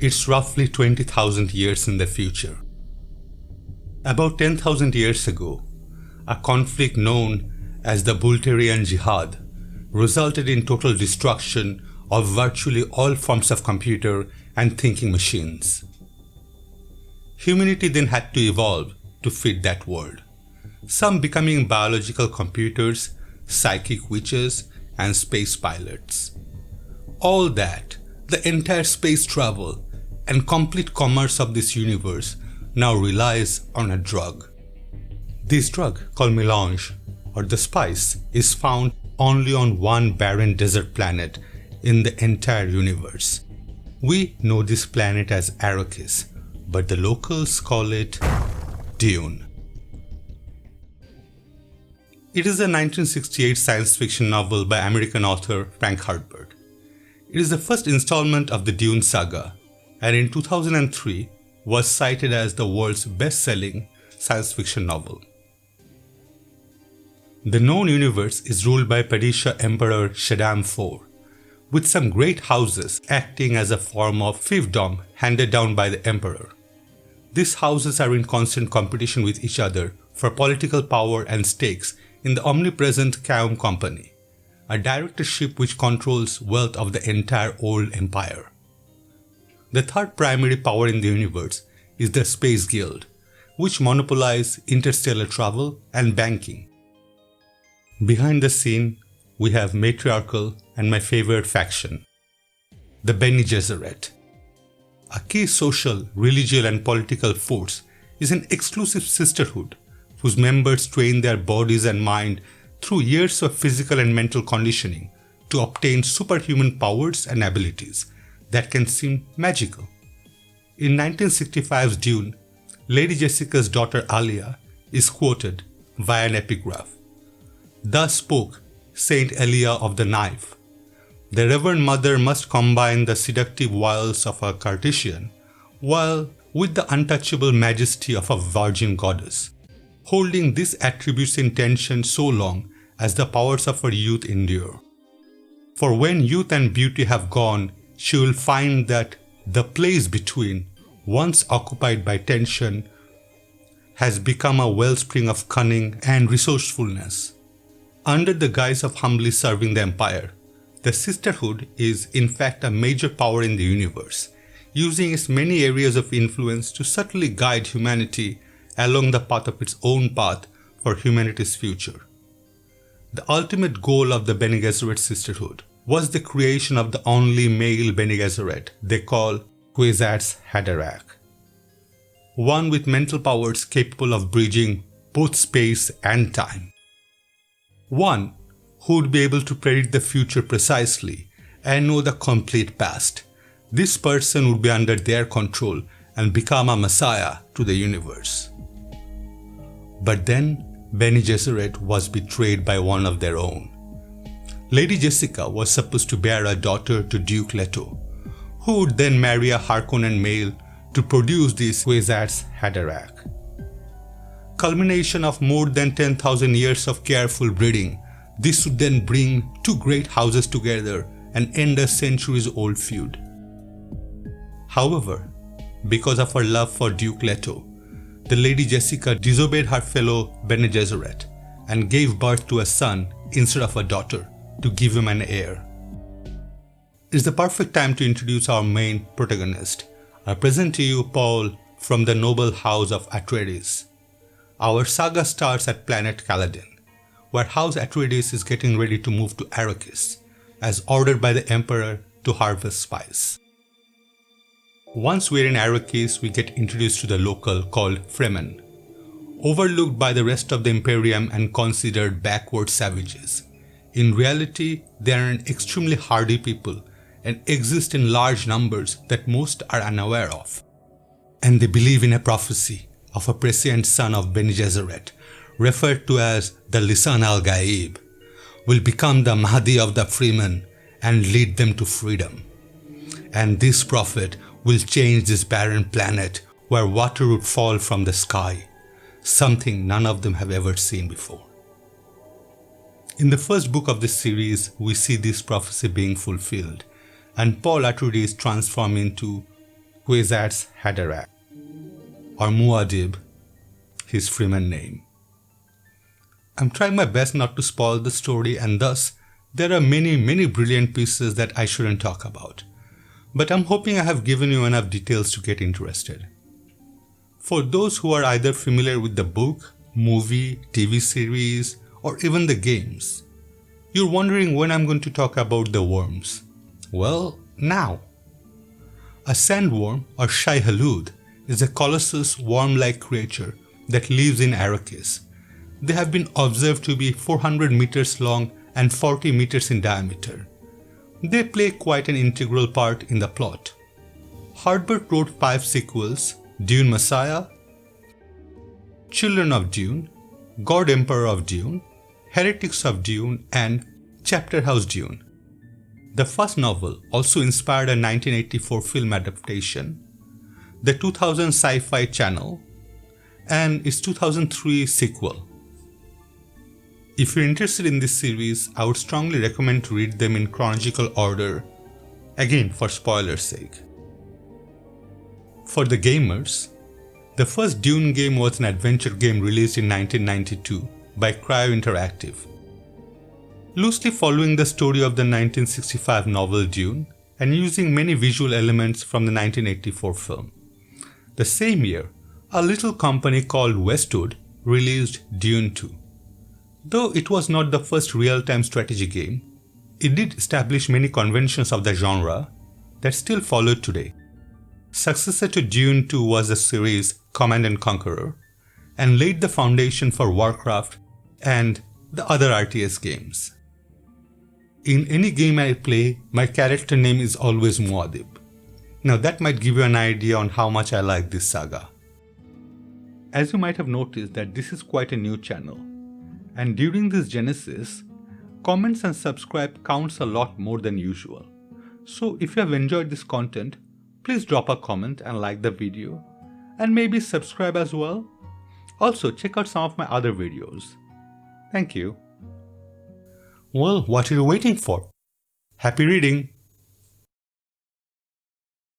It's roughly 20,000 years in the future. About 10,000 years ago, a conflict known as the Bulgarian Jihad resulted in total destruction of virtually all forms of computer and thinking machines. Humanity then had to evolve to fit that world, some becoming biological computers, psychic witches, and space pilots. All that, the entire space travel and complete commerce of this universe now relies on a drug. This drug, called melange, or the spice, is found only on one barren desert planet in the entire universe. We know this planet as Arrakis, but the locals call it Dune. It is a 1968 science fiction novel by American author Frank Herbert. It is the first installment of the Dune saga, and in 2003 was cited as the world's best-selling science fiction novel. The known universe is ruled by Padishah Emperor Shaddam IV, with some great houses acting as a form of fiefdom handed down by the emperor. These houses are in constant competition with each other for political power and stakes in the omnipresent Kaum Company, a directorship which controls wealth of the entire old empire. The third primary power in the universe is the Space Guild, which monopolize interstellar travel and banking. Behind the scene, we have matriarchal and my favorite faction, the Bene Gesserit. A key social, religious and political force is an exclusive sisterhood whose members train their bodies and mind through years of physical and mental conditioning to obtain superhuman powers and abilities that can seem magical. In 1965's Dune, Lady Jessica's daughter Alia is quoted via an epigraph. Thus spoke Saint Elia of the Knife. The Reverend Mother must combine the seductive wiles of a Cartesian while with the untouchable majesty of a virgin goddess, holding these attributes in tension so long as the powers of her youth endure. For when youth and beauty have gone, she will find that the place between, once occupied by tension, has become a wellspring of cunning and resourcefulness. Under the guise of humbly serving the empire, the sisterhood is in fact a major power in the universe, using its many areas of influence to subtly guide humanity along the path of its own path for humanity's future. The ultimate goal of the Bene Gesserit sisterhood was the creation of the only male Bene Gesserit they call Kwisatz Haderach, one with mental powers capable of bridging both space and time. One who would be able to predict the future precisely and know the complete past. This person would be under their control and become a messiah to the universe. But then Bene Gesserit was betrayed by one of their own. Lady Jessica was supposed to bear a daughter to Duke Leto, who would then marry a Harkonnen male to produce this Kwisatz Haderach. Culmination of more than 10,000 years of careful breeding, this would then bring two great houses together and end a centuries-old feud. However, because of her love for Duke Leto, the Lady Jessica disobeyed her fellow Bene Gesserit and gave birth to a son instead of a daughter to give him an heir. It's the perfect time to introduce our main protagonist. I present to you Paul from the noble house of Atreides. Our saga starts at planet Caladan, where House Atreides is getting ready to move to Arrakis, as ordered by the Emperor to harvest spice. Once we're in Arrakis, we get introduced to the local called Fremen, overlooked by the rest of the Imperium and considered backward savages. In reality, they are an extremely hardy people and exist in large numbers that most are unaware of. And they believe in a prophecy of a prescient son of Bene Gesserit, referred to as the Lisan al-Gaib, will become the Mahdi of the Fremen and lead them to freedom. And this prophet will change this barren planet where water would fall from the sky, something none of them have ever seen before. In the first book of this series, we see this prophecy being fulfilled, and Paul Atreides transforms into Kwisatz Haderach, or Muad'Dib, his Freeman name. I'm trying my best not to spoil the story, and thus there are many brilliant pieces that I shouldn't talk about. But I'm hoping I have given you enough details to get interested. For those who are either familiar with the book, movie, TV series, or even the games, you're wondering when I'm going to talk about the worms. Well, now. A sandworm, or Shai Hulud, is a colossus worm-like creature that lives in Arrakis. They have been observed to be 400 meters long and 40 meters in diameter. They play quite an integral part in the plot. Herbert wrote 5 sequels: Dune Messiah, Children of Dune, God Emperor of Dune, Heretics of Dune, and Chapterhouse Dune. The first novel also inspired a 1984 film adaptation, the 2000 Sci-Fi Channel, and its 2003 sequel. If you're interested in this series, I would strongly recommend to read them in chronological order, again for spoilers' sake. For the gamers, the first Dune game was an adventure game released in 1992 by Cryo Interactive. Loosely following the story of the 1965 novel Dune and using many visual elements from the 1984 film. The same year, a little company called Westwood released Dune 2. Though it was not the first real-time strategy game, it did establish many conventions of the genre that still followed today. Successor to Dune 2 was the series Command & Conqueror, and laid the foundation for Warcraft and the other RTS games. In any game I play, my character name is always Muad'Dib. Now that might give you an idea on how much I like this saga. As you might have noticed that this is quite a new channel, and during this genesis, comments and subscribe counts a lot more than usual. So if you have enjoyed this content, please drop a comment and like the video, and maybe subscribe as well. Also check out some of my other videos. Thank you. Well, what are you waiting for? Happy reading!